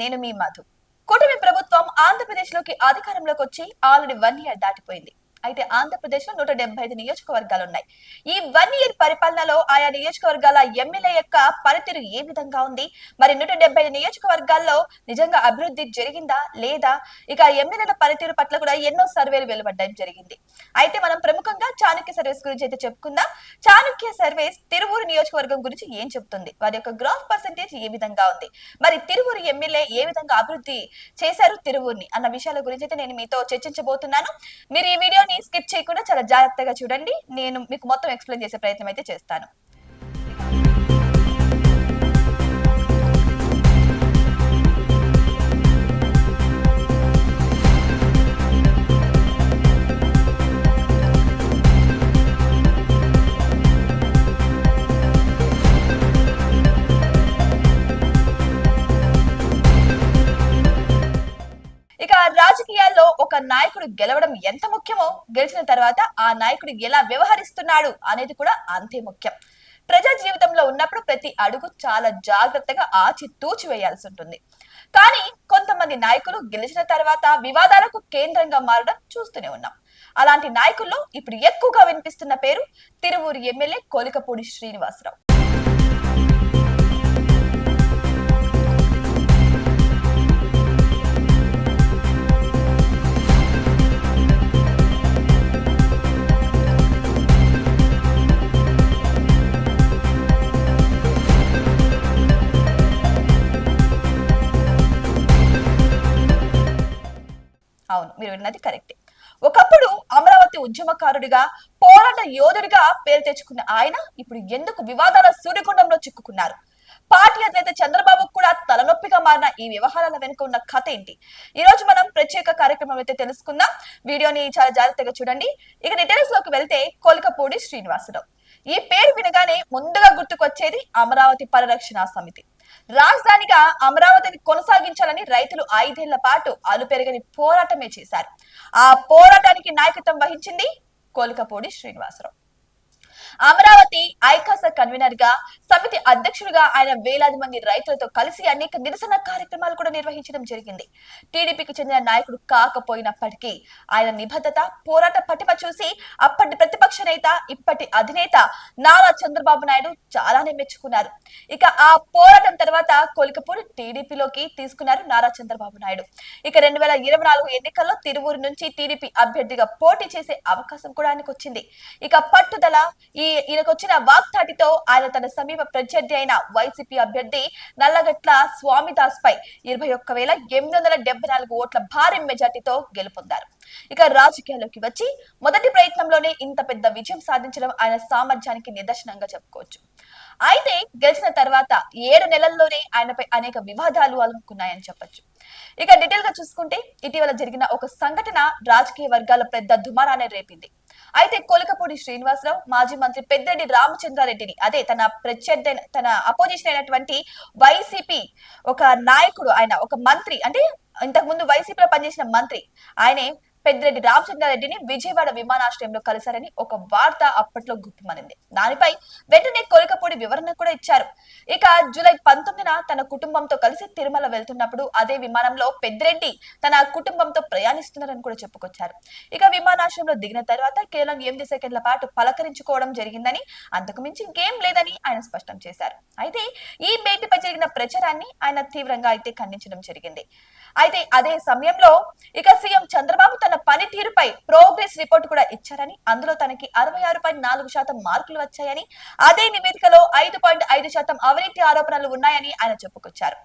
నేను మీ మధు. కూటమి ప్రభుత్వం ఆంధ్రప్రదేశ్ లోకి అధికారంలోకి వచ్చి ఆల్రెడీ 1 ఇయర్ దాటిపోయింది. అయితే ఆంధ్రప్రదేశ్ లో 175 నియోజకవర్గాలు ఉన్నాయి. ఈ 1 ఇయర్ పరిపాలనలో ఆయా నియోజకవర్గాల ఎమ్మెల్యే యొక్క పనితీరు ఏ విధంగా ఉంది, మరి 175 నియోజకవర్గాల్లో నిజంగా అభివృద్ధి జరిగిందా లేదా, ఇక ఎమ్మెల్యేల పనితీరు పట్ల కూడా ఎన్నో సర్వేలు వెలువడడం జరిగింది. అయితే మనం ప్రముఖంగా చాణక్య సర్వేస్ గురించి అయితే చెప్పుకుందాం. చాణక్య సర్వేస్ తిరువూరు నియోజకవర్గం గురించి ఏం చెప్తుంది, వారి యొక్క గ్రాఫ్ పర్సెంటేజ్ ఏ విధంగా ఉంది, మరి తిరువూరు ఎమ్మెల్యే ఏ విధంగా అభివృద్ధి చేశారు తిరువూరుని అన్న విషయాల గురించి అయితే నేను మీతో చర్చించబోతున్నాను. మీరు ఈ వీడియోని స్కిప్ చేయకుండా చాలా జాగ్రత్తగా చూడండి. నేను మీకు మొత్తం ఎక్స్ప్లెయిన్ చేసే ప్రయత్నం అయితే చేస్తాను. రాజకీయాల్లో ఒక నాయకుడు గెలవడం ఎంత ముఖ్యమో, గెలిచిన తర్వాత ఆ నాయకుడు ఎలా వ్యవహరిస్తున్నాడు అనేది కూడా అంతే ముఖ్యం. ప్రజా జీవితంలో ఉన్నప్పుడు ప్రతి అడుగు చాలా జాగ్రత్తగా ఆచితూచి వేయాల్సి ఉంటుంది. కానీ కొంతమంది నాయకులు గెలిచిన తర్వాత వివాదాలకు కేంద్రంగా మారడం చూస్తూనే ఉన్నాం. అలాంటి నాయకుల్లో ఇప్పుడు ఎక్కువగా వినిపిస్తున్న పేరు తిరువూరు ఎమ్మెల్యే కొలికపూడి శ్రీనివాసరావు. అవును, మీరు విన్నది కరెక్టే. ఒకప్పుడు అమరావతి ఉద్యమకారుడిగా, పోరాట యోధుడిగా పేరు తెచ్చుకున్న ఆయన ఇప్పుడు ఎందుకు వివాదాల సూర్యకుండంలో చిక్కుకున్నారు? పార్టీ అధినేత చంద్రబాబు కూడా తలనొప్పిగా మారిన ఈ వ్యవహారాల వెనుక ఉన్న కథ ఏంటి? ఈ రోజు మనం ప్రత్యేక కార్యక్రమం అయితే తెలుసుకుందాం. వీడియోని చాలా జాగ్రత్తగా చూడండి. ఇక డీటెయిల్స్ లోకి వెళ్తే కొలికపూడి శ్రీనివాసరావు ఈ పేరు వినగానే ముందుగా గుర్తుకొచ్చేది అమరావతి పరిరక్షణ సమితి. రాజధానిగా అమరావతిని కొనసాగించాలని రైతులు 5 ఏళ్ల పాటు అలుపెరగని పోరాటమే చేశారు. ఆ పోరాటానికి నాయకత్వం వహించింది కొలికపూడి శ్రీనివాసరావు. అమరావతి ఐకాస కన్వీనర్ గా, సమితి అధ్యక్షుడిగా ఆయన వేలాది మంది రైతులతో కలిసి అనేక నిరసన కార్యక్రమాలు కూడా నిర్వహించడం జరిగింది. టీడీపీకి చెందిన నాయకుడు కాకపోయినప్పటికీ ఆయన నిబద్ధత, పోరాట పటిమ చూసి అప్పటి ప్రతిపక్ష నేత, ఇప్పటి అధినేత నారా చంద్రబాబు నాయుడు చాలానే మెచ్చుకున్నారు. ఇక ఆ పోరాటం తర్వాత కొలికపూడి టీడీపీలోకి తీసుకున్నారు నారా చంద్రబాబు నాయుడు. ఇక 2024 ఎన్నికల్లో తిరువూరు నుంచి టీడీపీ అభ్యర్థిగా పోటీ చేసే అవకాశం కూడా ఆయనకు వచ్చింది. ఇక పట్టుదల, ఈయనకు వచ్చిన వాగ్దాటితో ఆయన తన సమీప ప్రత్యర్థి అయిన వైసీపీ అభ్యర్థి నల్లగట్ల స్వామిదాస్ పై 21,874 ఓట్ల భారీ మెజార్టీతో గెలుపొందారు. ఇక రాజకీయాల్లోకి వచ్చి మొదటి ప్రయత్నంలోనే ఇంత పెద్ద విజయం సాధించడం ఆయన సామర్థ్యానికి నిదర్శనంగా చెప్పుకోవచ్చు. అయితే గెలిచిన తర్వాత 7 నెలల్లోనే ఆయనపై అనేక వివాదాలు అలుముకున్నాయని చెప్పొచ్చు. ఇక డీటెయిల్ గా చూసుకుంటే ఇటీవల జరిగిన ఒక సంఘటన రాజకీయ వర్గాల పెద్ద దుమారాన్ని రేపింది. అయితే కొలికపూడి శ్రీనివాసరావు మాజీ మంత్రి పెద్దిరెడ్డి రామచంద్రారెడ్డిని, అదే తన ప్రత్యర్థి, తన అపోజిషన్ అయినటువంటి వైసీపీ ఒక నాయకుడు, ఆయన ఒక మంత్రి, అంటే ఇంతకు ముందు వైసీపీలో పనిచేసిన మంత్రి ఆయనే పెద్దిరెడ్డి రామచంద్రారెడ్డిని విజయవాడ విమానాశ్రయంలో కలిశారని ఒక వార్త అప్పట్లో గుప్పమనింది. దానిపై వెంటనే కొలికపూడి వివరణ కూడా ఇచ్చారు. ఇక జూలై 19న తన కుటుంబంతో కలిసి తిరుమల వెళ్తున్నప్పుడు అదే విమానంలో పెద్దిరెడ్డి తన కుటుంబంతో ప్రయాణిస్తున్నారని కూడా చెప్పుకొచ్చారు. ఇక విమానాశ్రయంలో దిగిన తర్వాత కేవలం 8 సెకండ్ల పాటు పలకరించుకోవడం జరిగిందని, అంతకు మించి ఇంకేం లేదని ఆయన స్పష్టం చేశారు. అయితే ఈ భేటీపై జరిగిన ప్రచారాన్ని ఆయన తీవ్రంగా అయితే ఖండించడం జరిగింది. అయితే అదే సమయంలో ఇక సీఎం చంద్రబాబు తన పనితీరుపై ప్రోగ్రెస్ రిపోర్ట్ కూడా ఇచ్చారని, అందులో తనకి 66.4% మార్కులు వచ్చాయని, అదే నివేదికలో 5.5% అవినీతి ఆరోపణలు ఉన్నాయని ఆయన చెప్పుకొచ్చారు.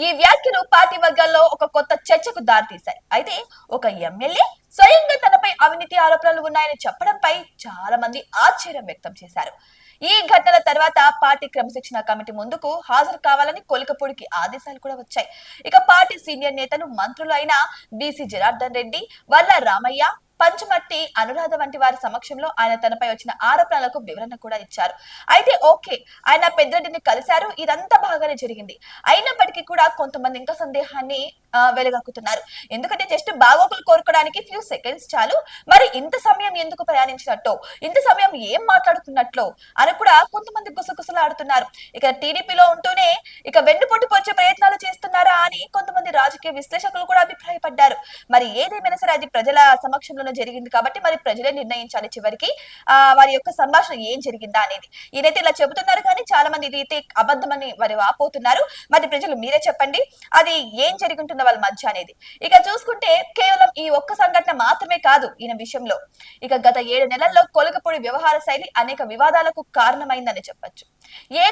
ఈ వ్యాఖ్యలు పార్టీ వర్గాల్లో ఒక కొత్త చర్చకు దారితీశాయి. అయితే ఒక ఎమ్మెల్యే స్వయంగా తనపై అవినీతి ఆరోపణలు ఉన్నాయని చెప్పడంపై చాలా మంది ఆశ్చర్యం వ్యక్తం చేశారు. ఈ ఘటనల తర్వాత పార్టీ క్రమశిక్షణ కమిటీ ముందుకు హాజరు కావాలని కొలికపూడికి ఆదేశాలు కూడా వచ్చాయి. ఇక పార్టీ సీనియర్ నేతలు, మంత్రులు అయిన బీసీ జనార్దన్ రెడ్డి, వల్ల రామయ్య, పంచమట్టి అనురాధ వంటి వారి సమక్షంలో ఆయన తనపై వచ్చిన ఆరోపణలకు వివరణ కూడా ఇచ్చారు. అయితే ఓకే, ఆయన పెద్దరెడ్డిని కలిశారు, ఇదంతా బాగానే జరిగింది. అయినప్పటికీ కూడా కొంతమంది ఇంకా సందేహాన్ని వెలుగక్కుతున్నారు. ఎందుకంటే జస్ట్ బాగోగులు కోరుకోవడానికి ఫ్యూ సెకండ్స్ చాలు, మరి ఇంత సమయం ఎందుకు ప్రయాణించినట్టు, ఇంత సమయం ఏం మాట్లాడుతున్నట్లు అని కూడా కొంతమంది గుసగుసలాడుతున్నారు. ఇక టీడీపీలో ఉంటూనే ఇక వెన్నుపోటు పొడిచే ప్రయత్నాలు చేస్తున్నారా అని కొంతమంది రాజకీయ విశ్లేషకులు కూడా అభిప్రాయపడ్డారు. మరి ఏదేమైనా సరే అది ప్రజల సమక్షంలోనే జరిగింది కాబట్టి మరి ప్రజలే నిర్ణయించాలి చివరికి వారి యొక్క సంభాషణ ఏం జరిగిందా అనేది. ఈయనైతే ఇలా చెబుతున్నారు కానీ చాలా మంది ఇది అయితే అబద్ధమని వారు వాపోతున్నారు. మరి ప్రజలు మీరే చెప్పండి అది ఏం జరుగుతుందో వాళ్ళ మధ్య అనేది. ఇక చూసుకుంటే కేవలం ఈ ఒక్క సంఘటన మాత్రమే కాదు ఈయన విషయంలో. ఇక గత 7 నెలల్లో కొలగపూడి వ్యవహార శైలి అనేక వివాదాలకు కారణమైందని చెప్పొచ్చు.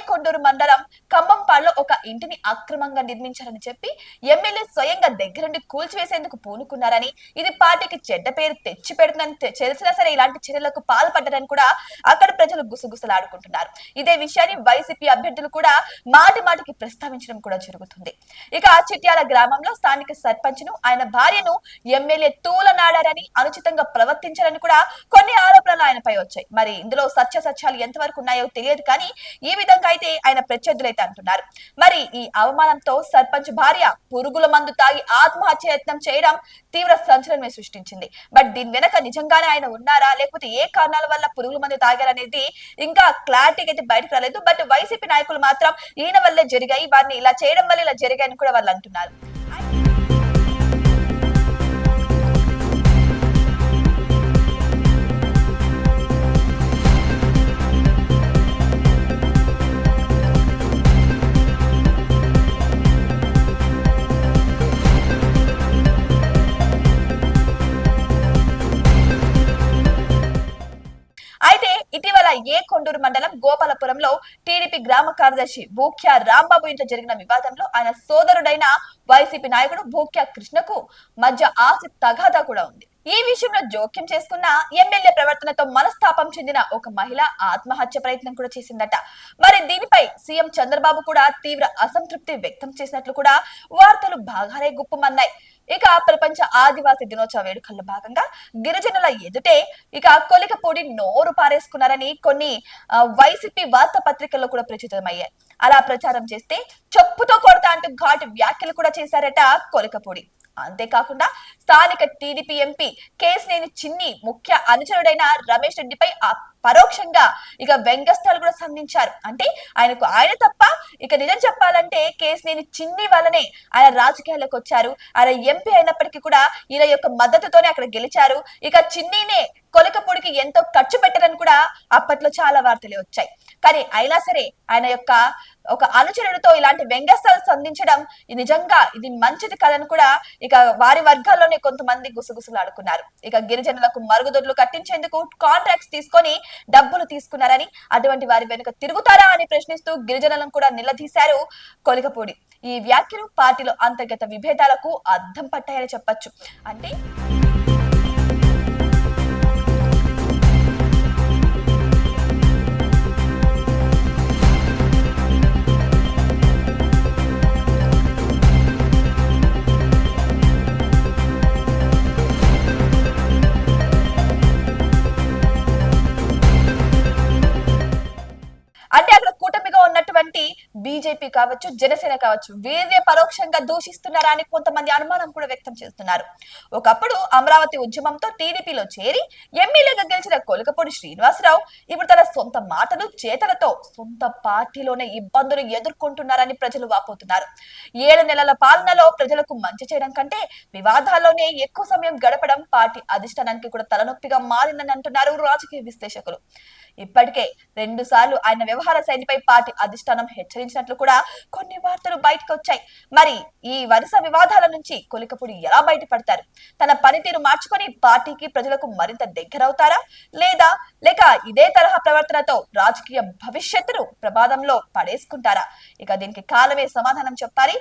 కొండూరు మండలం కంబంపాడులో ఒక ఇంటిని అక్రమంగా నిర్మించారని చెప్పి ఎమ్మెల్యే స్వయంగా దగ్గరుండి కూల్చివేసేందుకు పూనుకున్నారని, ఇది పార్టీకి చెడ్డ పేరు తెచ్చి పెడుతుందని తెలిసినా సరే ఇలాంటి చర్యలకు పాల్పడ్డారని కూడా అక్కడ ప్రజలు గుసగుసలాడుకుంటున్నారు. ఇదే విషయాన్ని వైసీపీ అభ్యర్థులు కూడా మాటి మాటికి ప్రస్తావించడం కూడా జరుగుతుంది. ఇక చిట్యాల గ్రామంలో స్థానిక సర్పంచ్ ను ఆయన భార్యను ఎమ్మెల్యే తూలనాడారని, అనుచితంగా ప్రవర్తించారని కూడా కొన్ని ఆరోపణలు ఆయనపై వచ్చాయి. మరి ఇందులో సత్యాలు ఎంతవరకు ఉన్నాయో తెలియదు కానీ ఈ విధంగా అయితే ఆయన ప్రత్యర్థులైతే అంటున్నారు. మరి ఈ అవమానంతో సర్పంచ్ భార్య పురుగుల మందు తాగి ఆత్మహత్య యత్నం చేయడం తీవ్ర సంచలనమే సృష్టించింది. బట్ దీని వెనక నిజంగానే ఆయన ఉన్నారా లేకపోతే ఏ కారణాల వల్ల పురుగుల మందు తాగారనేది ఇంకా క్లారిటీగా అయితే బయటకు రాలేదు. బట్ వైసీపీ నాయకులు మాత్రం ఈయన వల్లే జరిగాయి, వారిని ఇలా చేయడం వల్ల ఇలా జరిగాయని కూడా వాళ్ళు అంటున్నారు. ఇటీవల కొండూరు మండలం గోపాలపురంలో టీడీపీ గ్రామ కార్యదర్శి భూక్యా రాంబాబు ఇంట్లో జరిగిన వివాదంలో ఆయన సోదరుడైన వైసీపీ నాయకుడు భూక్యా కృష్ణకు మధ్య ఆస్తి తగాదా కూడా ఉంది. ఈ విషయంలో జోక్యం చేసుకున్న ఎమ్మెల్యే ప్రవర్తనతో మనస్తాపం చెందిన ఒక మహిళ ఆత్మహత్య ప్రయత్నం కూడా చేసిందట. మరి దీనిపై సీఎం చంద్రబాబు కూడా తీవ్ర అసంతృప్తి వ్యక్తం చేసినట్లు కూడా వార్తలు బాగానే గుప్పమన్నాయి. ఇక ప్రపంచ ఆదివాసీ దినోత్సవ వేడుకల్లో భాగంగా గిరిజనుల ఎదుటే ఇక కొలికపూడి నోరు పారేసుకున్నారని కొన్ని వైసీపీ వార్తా పత్రికల్లో కూడా ప్రచురితమయ్యాయి. అలా ప్రచారం చేస్తే చెప్పుతో కొడతా అంటూ ఘాటు వ్యాఖ్యలు కూడా చేశారట కొలికపూడి. అంతేకాకుండా స్థానిక టీడీపీ ఎంపీ కేసినేని చిన్ని ముఖ్య అనుచరుడైన రమేష్ రెడ్డిపై పరోక్షంగా ఇక వ్యంగ్యస్థాలు కూడా సంధించారు. అంటే ఆయన తప్ప ఇక నిజం చెప్పాలంటే కేసినేని చిన్ని వల్లనే ఆయన రాజకీయాల్లోకి వచ్చారు. ఆయన ఎంపీ అయినప్పటికీ కూడా ఈయన యొక్క మద్దతుతోనే అక్కడ గెలిచారు. ఇక చిన్నీనే కొలికపూడికి ఎంతో ఖర్చు పెట్టారని కూడా అప్పట్లో చాలా వార్తలు వచ్చాయి. కానీ అయినా సరే ఆయన యొక్క ఒక అనుచరుడితో ఇలాంటి వ్యంగ్యస్థాలు సంధించడం నిజంగా ఇది మంచిది కాదని కూడా ఇక వారి వర్గాల్లోనే కొంతమంది గుసగుసలాడుకున్నారు. ఇక గిరిజనులకు మరుగుదొడ్లు కట్టించేందుకు కాంట్రాక్ట్స్ తీసుకొని డబ్బులు తీసుకున్నారని, అటువంటి వారి వెనుక తిరుగుతారా అని ప్రశ్నిస్తూ గిరిజనులను కూడా నిలదీశారు కొలికపూడి. ఈ వ్యాఖ్యలు పార్టీలో అంతర్గత విభేదాలకు అద్దం పట్టాయని చెప్పొచ్చు. అంటే అక్కడ కూటమిగా ఉన్నటువంటి బీజేపీ కావచ్చు, జనసేన కావచ్చు, వీరే పరోక్షంగా దూషిస్తున్నారా అని కొంతమంది అనుమానం కూడా వ్యక్తం చేస్తున్నారు. ఒకప్పుడు అమరావతి ఉద్యమంతో టీడీపీలో చేరి ఎమ్మెల్యేగా గెలిచిన కొలికపూడి శ్రీనివాసరావు ఇప్పుడు తన సొంత మాటలు చేతలతో సొంత పార్టీలోనే ఇబ్బందులు ఎదుర్కొంటున్నారని ప్రజలు వాపోతున్నారు. 7 నెలల పాలనలో ప్రజలకు మంచి చేయడం కంటే వివాదాల్లోనే ఎక్కువ సమయం గడపడం పార్టీ అధిష్టానానికి కూడా తలనొప్పిగా మారిందని అంటున్నారు రాజకీయ విశ్లేషకులు. ఇప్పటికే 2 సార్లు ఆయన వ్యవహార శైలిపై పార్టీ అధిష్టానం హెచ్చరించినట్లు కూడా కొన్ని వార్తలు బయటకు వచ్చాయి. మరి ఈ వరుస వివాదాల నుంచి కొలికపూడి ఎలా బయటపడతారు? తన పనితీరు మార్చుకొని పార్టీకి ప్రజలకు మరింత దగ్గరవుతారా లేక ఇదే తరహా ప్రవర్తనతో రాజకీయ భవిష్యత్తును ప్రమాదంలో పడేసుకుంటారా? ఇక దీనికి కాలమే సమాధానం చెప్పాలి.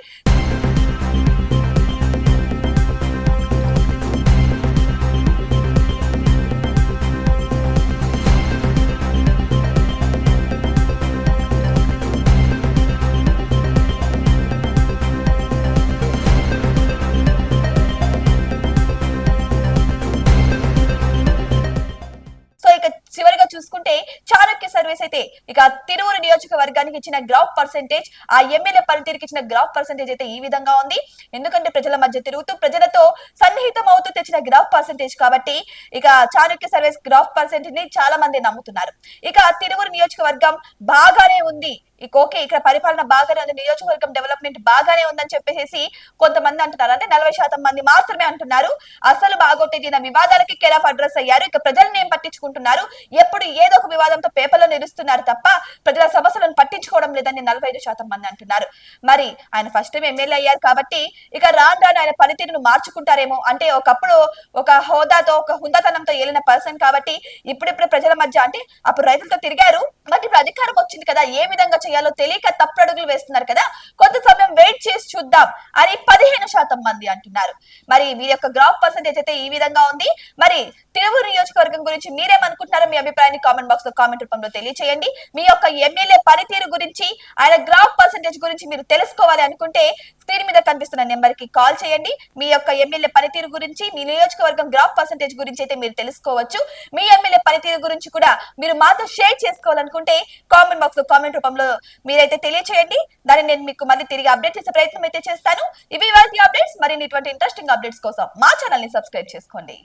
చూసుకుంటే చాణక్య సర్వీస్ అయితే ఇక తిరువురు నియోజకవర్గానికి ఇచ్చిన గ్రాఫ్ పర్సెంటేజ్, ఆ ఎమ్మెల్యే పనితీరుకి ఇచ్చిన గ్రాఫ్ పర్సెంటేజ్ అయితే ఈ విధంగా ఉంది. ఎందుకంటే ప్రజల మధ్య తిరుగుతూ ప్రజలతో సన్నిహితం అవుతూ తెచ్చిన గ్రాఫ్ పర్సెంటేజ్ కాబట్టి ఇక చాణక్య సర్వీస్ గ్రాఫ్ పర్సెంటేజ్ ని చాలా మంది నమ్ముతున్నారు. ఇక తిరువురు నియోజకవర్గం బాగానే ఉంది, ఓకే ఇక్కడ పరిపాలన బాగానే ఉంది, నియోజకవర్గం డెవలప్మెంట్ బాగానే ఉందని చెప్పేసి కొంతమంది అంటున్నారు. అంటే 40% మంది మాత్రమే అంటున్నారు. అసలు బాగోటేది వివాదాలకి కేర్ ఆఫ్ అడ్రస్ అయ్యారు. ఇక ప్రజల్ని ఏం పట్టించుకుంటున్నారు, ఎప్పుడు ఏదో ఒక వివాదంతో పేపర్లో నిలుస్తున్నారు తప్ప ప్రజల సమస్యలను పట్టించుకోవడం లేదని 45% మంది అంటున్నారు. మరి ఆయన ఫస్ట్ టైం ఎమ్మెల్యే అయ్యారు కాబట్టి ఇక రాను రాను ఆయన పనితీరును మార్చుకుంటారేమో. అంటే ఒకప్పుడు ఒక హోదాతో ఒక హుందాతనంతో ఏలిన పర్సన్ కాబట్టి ఇప్పుడిప్పుడు ప్రజల మధ్య, అంటే అప్పుడు రైతులతో తిరిగారు, మరి ఇప్పుడు అధికారం వచ్చింది కదా, ఏ విధంగా చేయాలో తెలియక తప్పుడు అడుగులు వేస్తున్నారు కదా, కొంత సమయం వెయిట్ చేసి చూద్దాం అని 15% మంది అంటున్నారు. మరి వీరి యొక్క గ్రాఫ్ పర్సెంటేజ్ అయితే ఈ విధంగా ఉంది. మరి తిరువురు నియోజకవర్గం గురించి మీరేమనుకుంటున్నారో మీ అభిప్రాయాన్ని కామెంట్ బాక్స్ లో కామెంట్ రూపంలో తెలియచేయండి. మీ యొక్క ఎమ్మెల్యే పనితీరు గురించి, ఆయన గ్రాఫ్ పర్సెంటేజ్ గురించి మీరు తెలుసుకోవాలి అనుకుంటే స్క్రీన్ మీద కనిపిస్తున్న నెంబర్ కి కాల్ చేయండి. మీ యొక్క ఎమ్మెల్యే పనితీరు గురించి, మీ నియోజకవర్గం గ్రాఫ్ పర్సెంటేజ్ గురించి అయితే మీరు తెలుసుకోవచ్చు. మీ ఎమ్మెల్యే పనితీరు గురించి కూడా మీరు మాతో షేర్ చేసుకోవాలనుకుంటే కామెంట్ బాక్స్ లో కామెంట్ రూపంలో మీరైతే తెలియచేయండి. దాన్ని నేను మీకు మళ్ళీ తిరిగి అప్డేట్ చేసే ప్రయత్నం అయితే చేస్తాను. ఇవి వాటి అప్డేట్స్. మరిన్ని ఇటువంటి ఇంట్రెస్టింగ్ అప్డేట్స్ కోసం మా ఛానల్ ని సబ్స్క్రైబ్ చేసుకోండి.